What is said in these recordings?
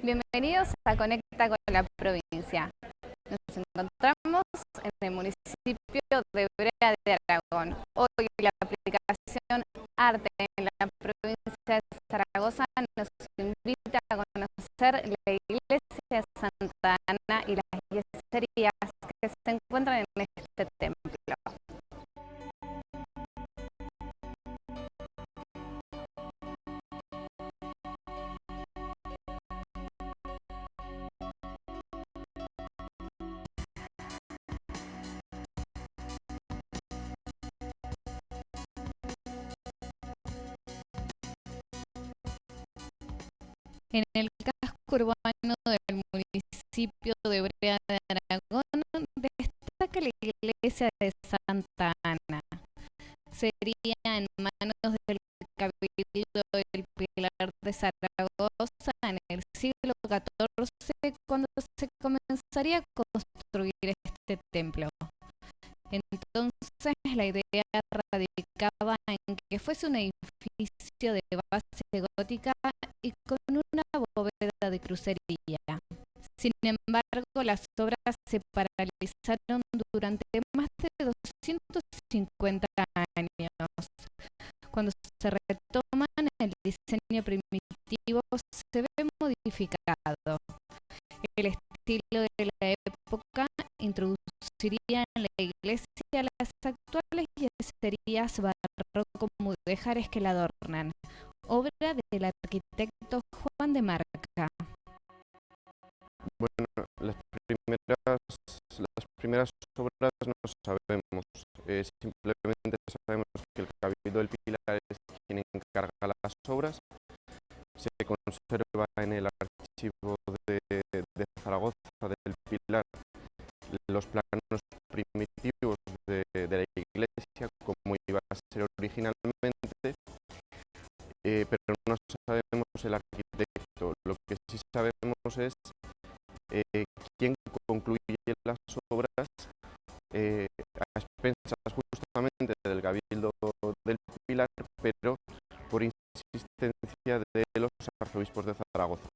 Bienvenidos a Conecta con la provincia. Nos encontramos en el municipio de Brea de Aragón. Hoy la aplicación Arte en la provincia de Zaragoza nos invita a conocer la iglesia de Santa Ana y las yeserías que se encuentran en este templo. En el casco urbano del municipio de Brea de Aragón destaca la iglesia de Santa Ana. Sería en manos del Cabildo del Pilar de Zaragoza en el siglo XIV cuando se comenzaría a construir este templo. Entonces la idea radicaba en que fuese un edificio de base gótica y con una bóveda de crucería. Sin embargo, las obras se paralizaron durante más de 250 años. Cuando se retoman, el diseño primitivo se ve modificado. El estilo de la época introduciría en la iglesia las actuales yeserías barroco mudéjares que la adornan, obra del arquitecto Juan de Marca. Bueno, las primeras obras no sabemos, simplemente sabemos que el Cabildo del Pilar es quien encarga las obras. Se conserva en el archivo de Zaragoza del Pilar los planos primitivos de la iglesia, como iba a ser originalmente, pero no sabemos el arquitecto. Lo que sí sabemos es quién concluye las obras a expensas justamente del Cabildo del Pilar, pero por insistencia de los arzobispos de Zaragoza.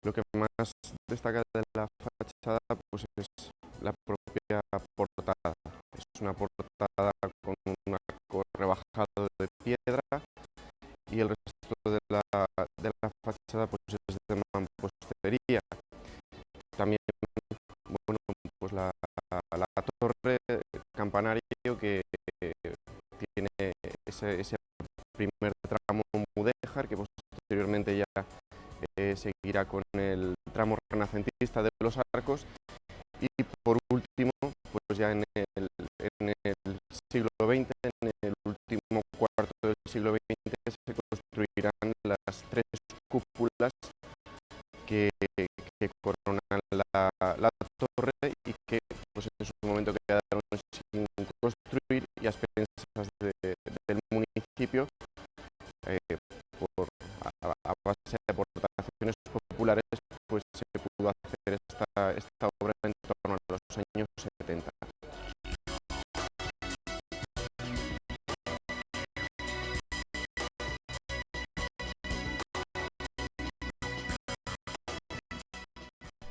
Lo que más destaca de la fachada pues, es la propia portada. Es una portada con un arco rebajado de piedra y el resto de la fachada pues, es de mampostería. También, bueno, pues la torre campanario que tiene ese primer tramo mudéjar que posteriormente ya seguirá con el tramo renacentista de los arcos y por último pues ya en el siglo XX, en el último cuarto del siglo XX se construirán las tres cúpulas que coronan la torre y que pues en su momento quedaron sin construir y a expensas del municipio por a base de aportaciones populares pues se pudo hacer esta obra en torno a los años 70.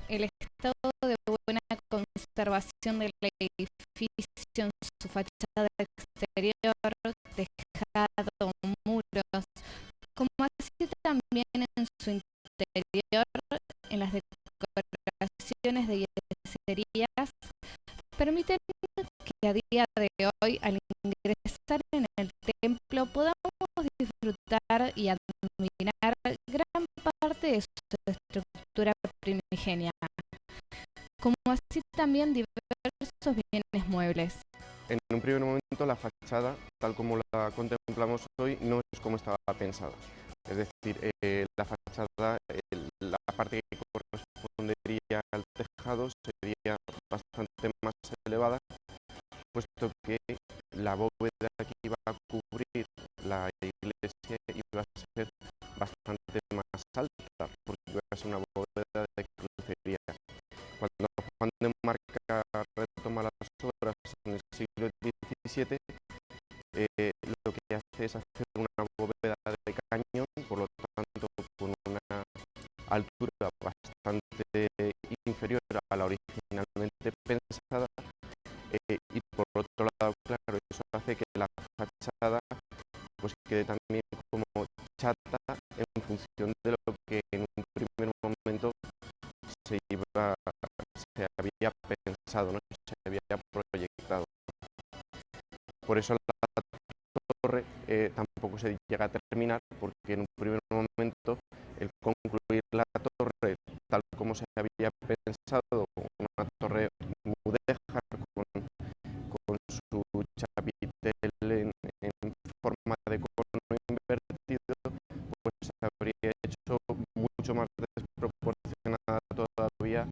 El estado de buena conservación del edificio en su fachada exterior, tejado, muros, como así también en su interior, en las decoraciones de yeserías, permiten que a día de hoy, al ingresar en el templo, podamos disfrutar y admirar gran parte de su estructura primigenia, como así también diversos bienes muebles. En un primer momento la fachada, tal como la contemplamos hoy, no es como estaba pensada. Es decir, la fachada, la parte que correspondería al tejado sería bastante más elevada, puesto que la bóveda que iba a cubrir la iglesia iba a ser bastante más alta, porque iba a ser una bóveda de crucería. Cuando Juan de Marca retoma las obras en el siglo XVII, lo que hace es hacer una bóveda de cañón, por lo tanto con una altura fachada pues quede también como chata en función de lo que en un primer momento se había pensado, ¿no? Se había proyectado. Por eso la torre tampoco se llega a terminar, porque en un primer momento el concluir la torre tal como se había pensado, una torre mudéjar con su chapitel en forma de cono invertido, pues se habría hecho mucho más desproporcionada todavía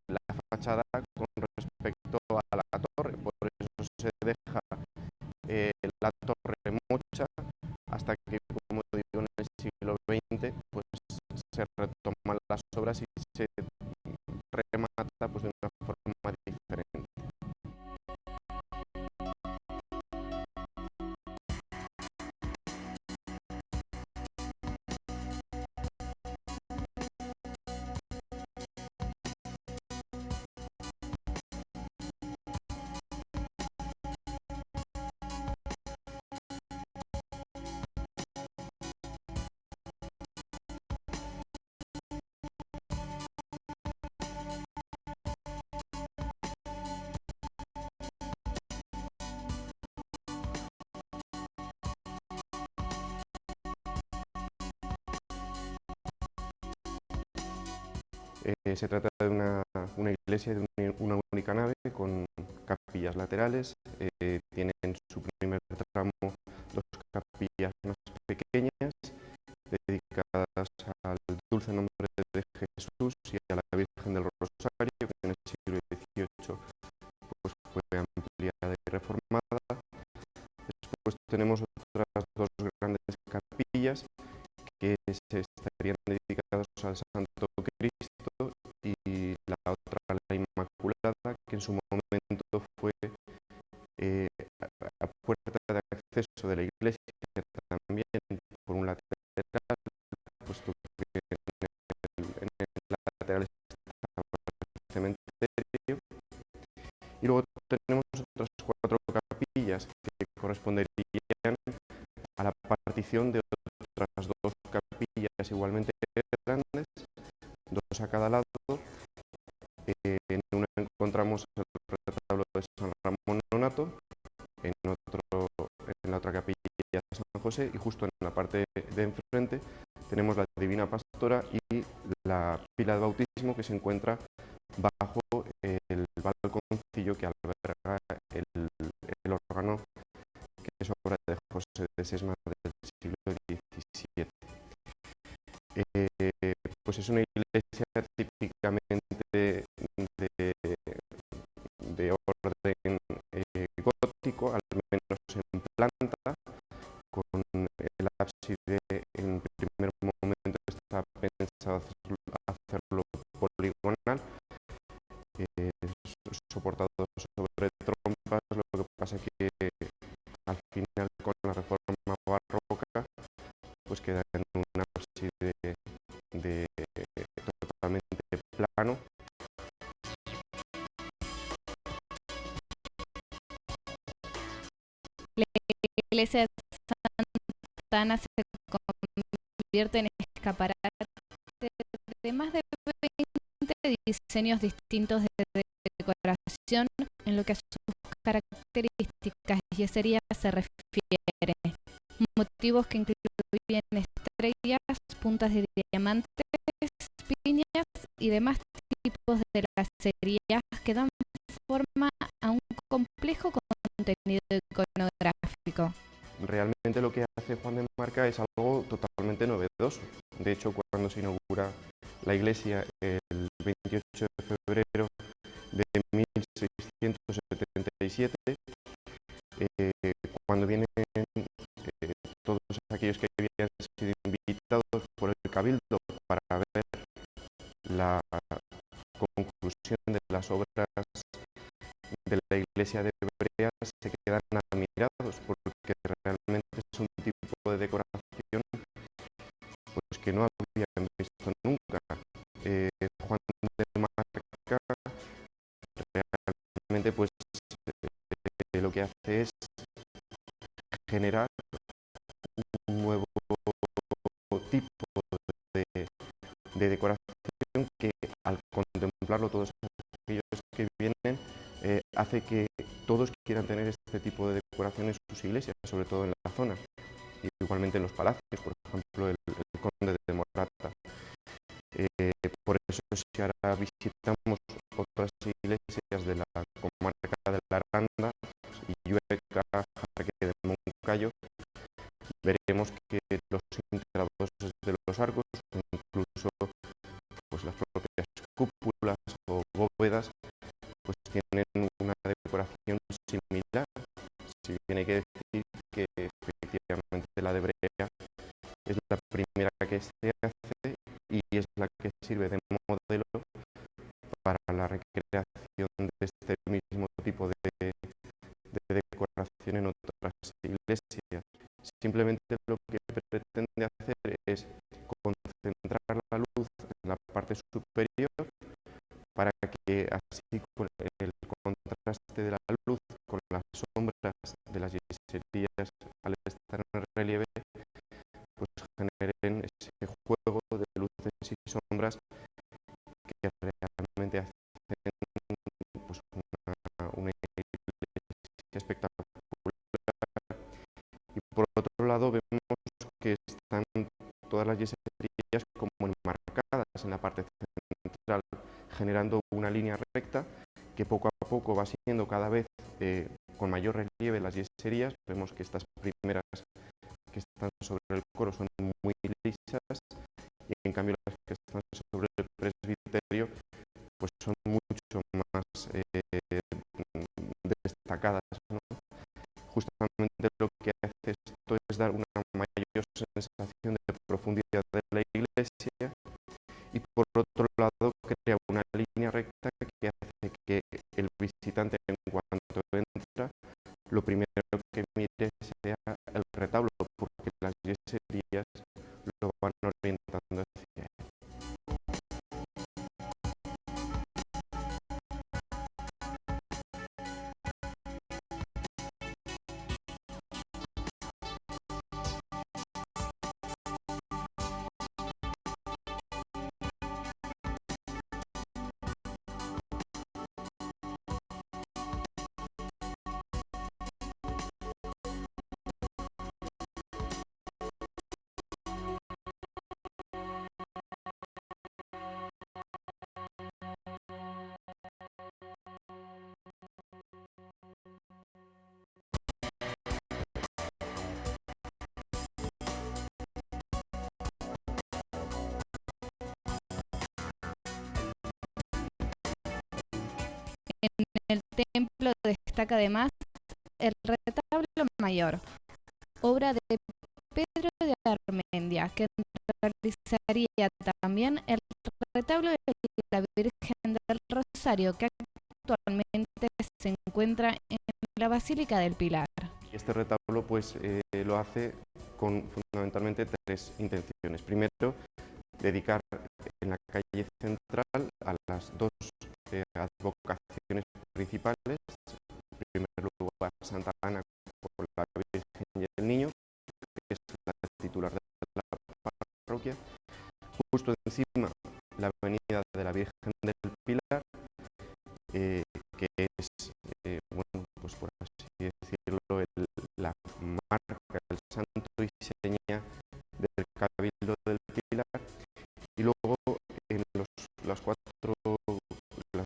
la fachada con respecto a la torre. Por eso se deja la torre mocha hasta que, como digo, en el siglo XX pues se retoman las obras y se remata pues, de una forma diferente. Se trata de una iglesia de una única nave con capillas laterales. Tiene en su primer tramo dos capillas más pequeñas dedicadas al dulce nombre de Jesús y a la Virgen del Rosario, que en el siglo XVIII pues, fue ampliada y reformada. Después tenemos otras dos grandes capillas que se estarían dedicadas al Santo Cristo y la otra a la Inmaculada, que en su momento fue a puerta de acceso de la iglesia también por un lateral, puesto que en el lateral estaba el cementerio. Y luego tenemos otras cuatro capillas que corresponderían a la partición de otras dos capillas igualmente grandes, dos a cada lado. En una encontramos el retablo de San Ramón Nonato, en la otra capilla San José, y justo en la parte de enfrente tenemos la Divina Pastora y la pila de bautismo que se encuentra bajo el balconcillo que alberga el órgano, que es obra de José de Sesma del siglo XVII. Pues es una iglesia típicamente de orden gótico, al menos en planta, con el ábside en primer momento está pensado hacerlo poligonal, soportado sobre trompas. Lo que pasa es que al final con la reforma barroca pues queda en un ábside totalmente plano. La iglesia de Santa Ana se convierte en escaparate de más de 20 diseños distintos de decoración en lo que a sus características y yesería se refiere. Motivos que incluyen estrellas, puntas de diamantes, piñas y demás tipos de lacerías que dan forma a un complejo contenido iconográfico. Realmente lo que hace Juan de Marca es algo totalmente novedoso. De hecho, cuando se inaugura la iglesia el 28 de febrero de 1677, cuando vienen todos aquellos que habían sido invitados por el Cabildo para ver la conclusión de las obras de la iglesia de Brea, se quedan admirados porque realmente es un tipo de decoración pues, que no habían visto nunca. Juan de Marca realmente pues, lo que hace es generar un nuevo tipo de decoración que, al contemplarlo todos aquellos que vienen, hace que todos quieran tener este tipo de decoración en sus iglesias, sobre todo en la zona, y igualmente en los palacios, por ejemplo el Conde de Morata. Por eso, si ahora visitamos otras iglesias de la comarca de la Aranda, Illueca, Jarque de Moncayo, veremos que los intradós de los arcos, incluso pues las propias cúpulas o bóvedas, pues tienen una decoración similar. Si bien hay que decir que efectivamente la de Brea es la primera que se hace y es la que sirve de modelo para la recreación de este mismo tipo de decoración en otras iglesias. Simplemente lo que pretende hacer es concentrar la luz en la parte superior para que así con el contraste de la luz con las sombras de las yeserías al estar en relieve, pues generen ese juego de luces y sombras que realmente hacen pues una iglesia espectacular. Y por otro lado vemos que están todas las yeserías como enmarcadas en la parte central, generando una línea recta que poco a poco va siendo cada vez con mayor relieve las yeserías. Vemos que estas primeras que están sobre el coro son muy lisas y en cambio las que están sobre el presbiterio pues son mucho más destacadas, ¿no? Justamente lo que hace esto es dar una mayor sensación de profundidad de la iglesia y por otro lado crea una línea recta que hace que el visitante, en cuanto entra, lo primero que mire sea el retablo, porque las yeserías lo van orientando hacia él. En el templo destaca además el retablo mayor, obra de Pedro de Armendia, que realizaría también el retablo de la Virgen del Rosario, que actualmente se encuentra en la Basílica del Pilar. Este retablo pues lo hace con fundamentalmente tres intenciones. Primero, dedicar en la calle central a las dos advocaciones principales. En primer lugar, Santa Ana por la Virgen y el Niño, que es la titular de la parroquia. Justo encima, la avenida de la Virgen del Pilar, que es, bueno, pues por así decirlo, la marca, el santo y seña del Cabildo del Pilar. Y luego en las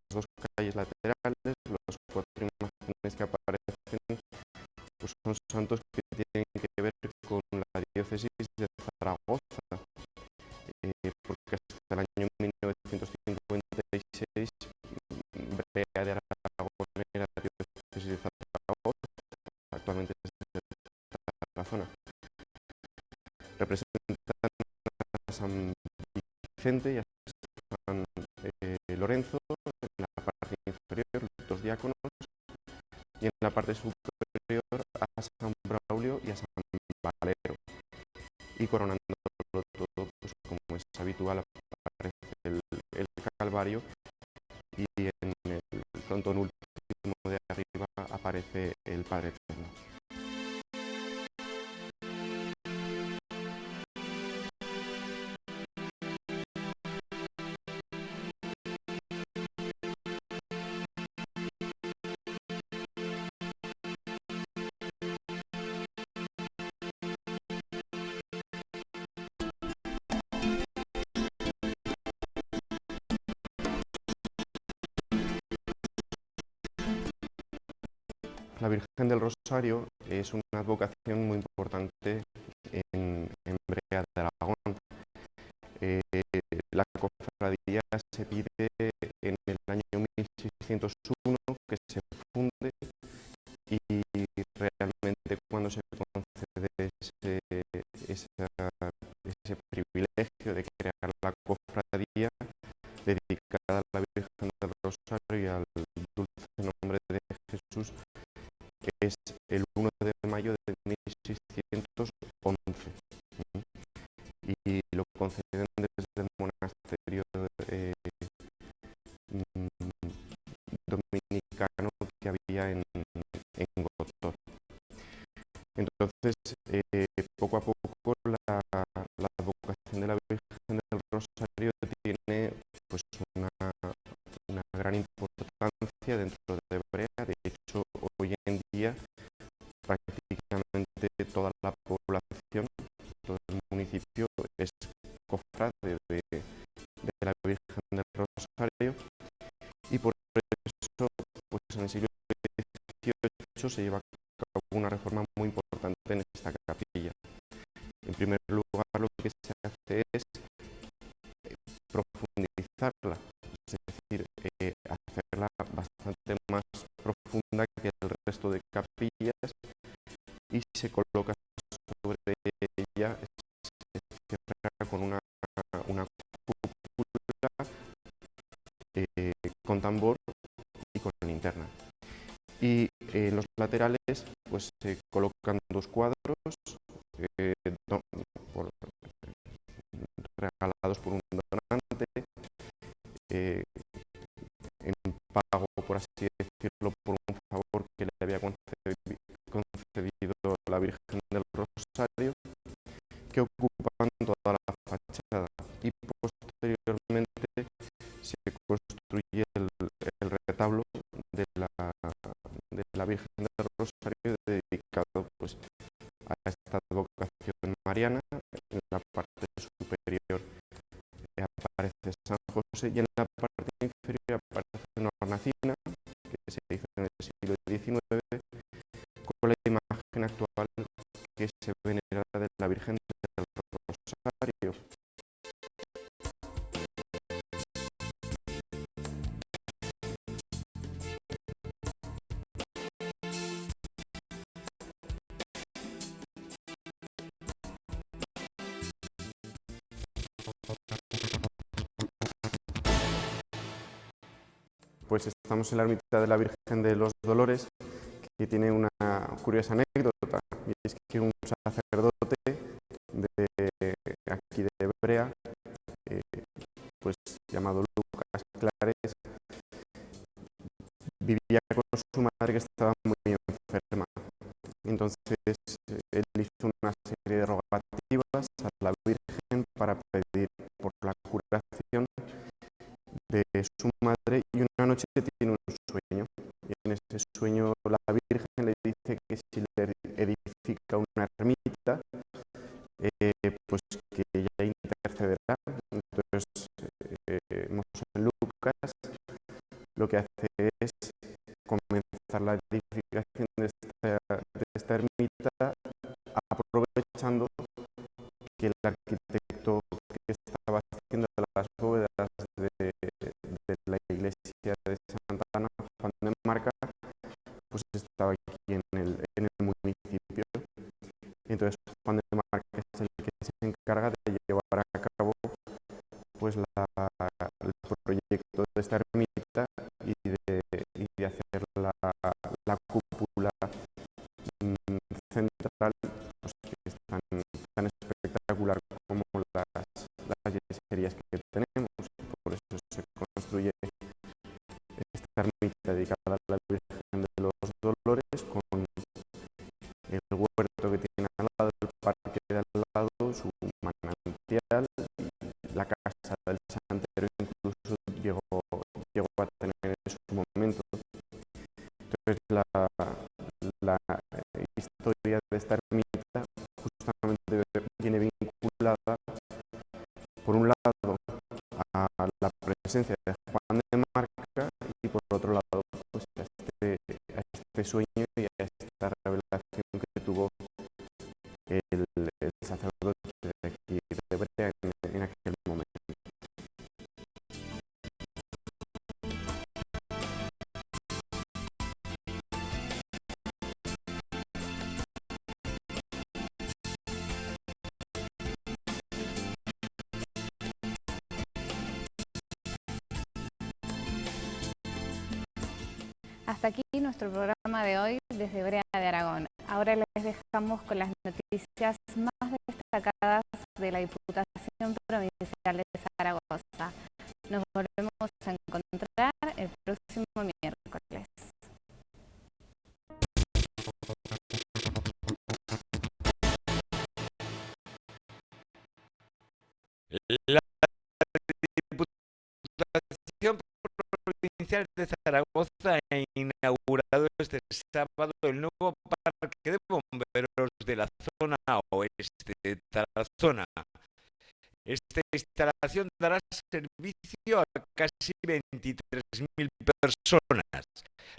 dos calles laterales, las cuatro imágenes que aparecen, pues son santos que tienen que ver con la diócesis de Zaragoza, porque hasta el año 1956 Brea de Aragón era diócesis de Zaragoza, actualmente es de la zona. Representan a San Vicente y a San Lorenzo en la parte inferior, los dos diáconos, y en la parte superior a San Braulio y a San Valero. Y coronándolo todo, pues como es habitual, aparece el Calvario y en el frontón último de arriba aparece el Padre Eterno. La Virgen del Rosario es una advocación muy importante en Brea de Aragón. La cofradía se pide en el año 1601 que se funde, y realmente cuando se concede ese privilegio de crear la cofradía dedicada a la Virgen del Rosario y al dulce nombre de Jesús, es el 1 de mayo de 1611, y lo conceden desde el monasterio dominicano que había en Gotor. Entonces, poco a poco la vocación de la Virgen del Rosario tiene pues una gran importancia dentro de Brea. De hecho, hoy en día prácticamente toda la población, todo el municipio es cofrade de la Virgen del Rosario, y por eso pues en el siglo XVIII se lleva a cabo una reforma muy importante en esta capilla. En primer lugar, lo que se hace es profundizarla, es decir, hacerla bastante más profunda que el resto de capillas, y se coloca sobre ella, se cierra con una cúpula con tambor y con linterna. Y en los laterales pues se colocan dos cuadros regalados por un donante, en pago, por así decirlo, por un favor que le había concedido la Virgen del Rosario, que ocupan toda la fachada, y posteriormente se construye el retablo de la Virgen del Rosario, dedicado pues a esta advocación mariana. En la parte superior aparece San José, y en la parte inferior aparece una hornacina que se hizo en el siglo XIX con la imagen actual que se venera de la Virgen del Rosario. Pues estamos en la ermita de la Virgen de los Dolores, que tiene una curiosa anécdota, y es que un sacerdote de aquí de Brea, pues llamado Lucas Clares, vivía con su madre, que estaba muy enferma. Entonces él hizo una serie de rogativas a la Virgen para pedir por la curación de su madre, y una noche tiene un sueño, y en ese sueño la Virgen le dice que si le edifica una ermita, pues que ella intercederá. Entonces Monseñor Lucas lo que hace es comenzar la edificación de esta ermita, aprovechando que el arquitecto que estaba haciendo las bóvedas de la iglesia de Santa Ana, Juan de Marca, pues estaba aquí en el municipio. Entonces Juan de Marca es el que se encarga de llevar a cabo pues el proyecto de esta ermita, y de hacer la cúpula central, pues, que es tan espectacular como las yeserías que tenemos. Por eso se construye esta ermita dedicada a la Virgen de los Dolores, con el huerto que tiene al lado, el parque de al lado, su manantial, y la casa del santero incluso llegó a tener en su momento. Entonces la historia de esta ermita justamente viene vinculada, por un lado, a la presencia de Juan de Marca, y por otro lado pues a este sueño y sacerdote de aquí de Brea en aquel momento. Hasta aquí nuestro programa de hoy desde Brea de Aragón. Ahora les dejamos con las noticias más destacadas de la Diputación Provincial de Zaragoza. Nos volvemos a encontrar el próximo miércoles. La Diputación Provincial de Zaragoza ha inaugurado este sábado el nuevo parque de bomberos de la zona oeste de Tarazona. Esta instalación dará servicio a casi 23.000 personas.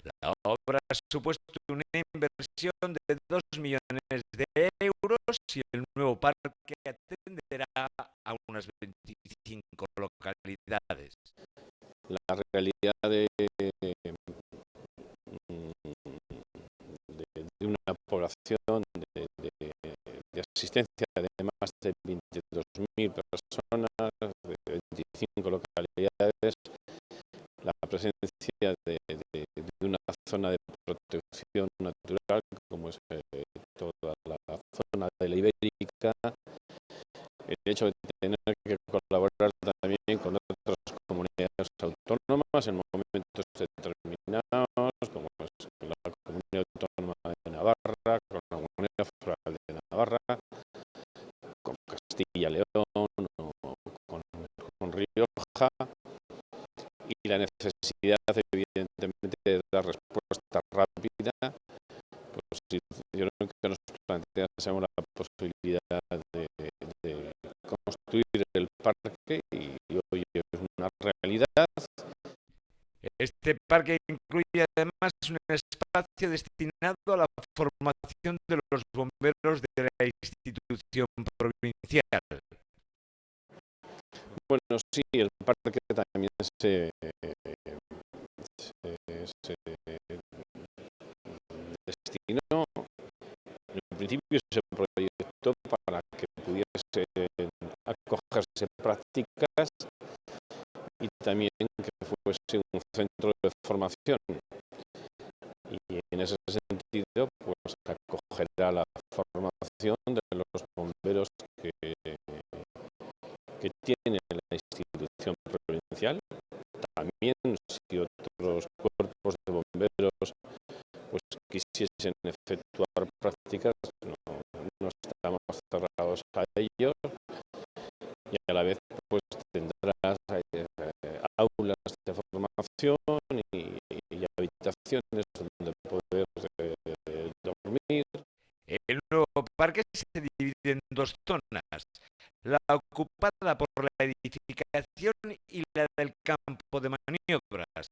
La obra ha supuesto una inversión de 2 millones de euros y el nuevo parque atenderá a unas 25 localidades. La realidad de una población de asistencia de más de 22.000 personas, de 25 localidades, la presencia de una zona de protección natural como es toda la zona de la Ibérica, el hecho de tener que colaborar también con otras comunidades autónomas en momentos determinados, como es la Comunidad Autónoma de Navarra, con la Comunidad Foral de Navarra, con Castilla y León o con Rioja, y la necesidad evidentemente de dar respuesta rápida, pues yo creo que nos planteásemos la posibilidad de construir el parque y hoy es una realidad. Este parque incluye además un espacio destinado a la formación de los bomberos de la institución provincial. Bueno, sí, el parque también se destinó, en principio se proyectó para que pudiese acogerse prácticas y también que fuese un centro de formación. Y en ese sentido, pues acogerá la formación de los bomberos que tiene la institución provincial. También si otros cuerpos de bomberos pues quisiesen efectuar prácticas, no estamos cerrados a ellos, y a la vez pues tendrás aulas de formación y habitaciones donde poder dormir. El nuevo parque se divide en dos zonas, la ocupada por la edificación y la del campo de maniobras.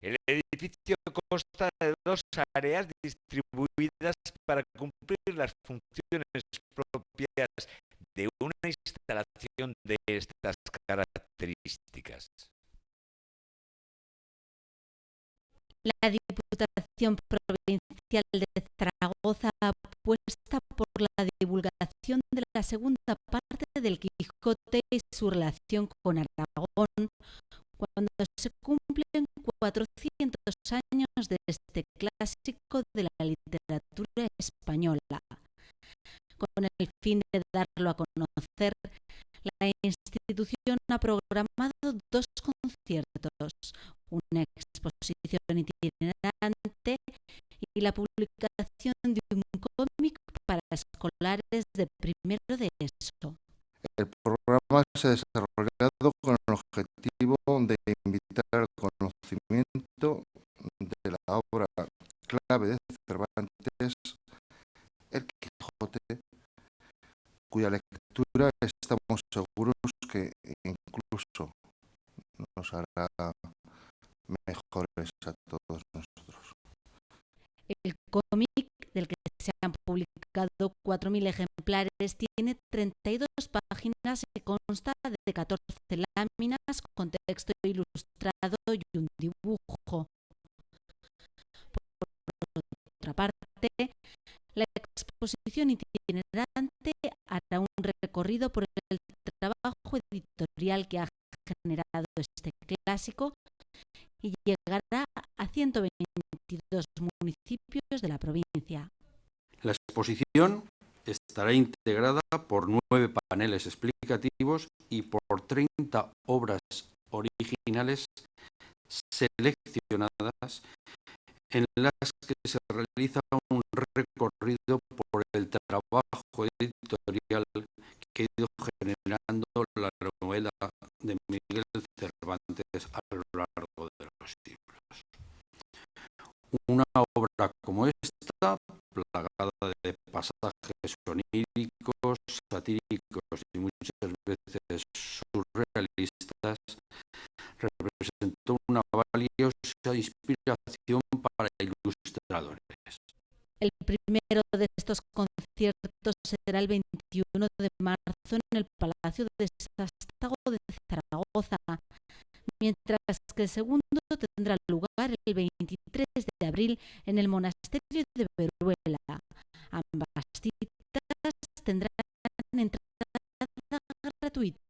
El edificio consta de dos áreas distribuidas para cumplir las funciones propias de una instalación de estas características. La Diputación Provincial de Zaragoza apuesta por la divulgación de la segunda parte del Quijote y su relación con Aragón, cuando se cumplen 400 años de este clásico de la literatura española. Con el fin de darlo a conocer, la institución ha programado dos conciertos, una exposición itinerante y la publicación de un cómic para escolares de primero de ESO. El programa se ha desarrollado con el objetivo de invitar al conocimiento de la obra clave de Cervantes, El Quijote, cuya lectura estamos seguros que incluso nos hará mejores a todos nosotros. El cómic, del que se han publicado 4.000 ejemplares, tiene 32 páginas y consta de 14 láminas con texto ilustrado y un dibujo. Por otra parte, la exposición itinerante hará un recorrido por el trabajo editorial que ha generado este clásico y llegará a 122 municipios de la provincia. La exposición estará integrada por 9 paneles explicativos y por 30 obras originales seleccionadas en las que se realiza un recorrido por el trabajo editorial que ha ido generando la novela de Miguel Cervantes a lo largo de los siglos. Una obra como esta, plagada de pasajes oníricos, satíricos y muchas veces surrealistas, representó una valiosa inspiración para ilustradores. El primero de estos conciertos será el 21 de marzo en el Palacio de Sástago de Zaragoza, mientras que el segundo tendrá lugar el 23 de abril en el Monasterio de Veruela. Ambas citas tendrán entrada gratuita.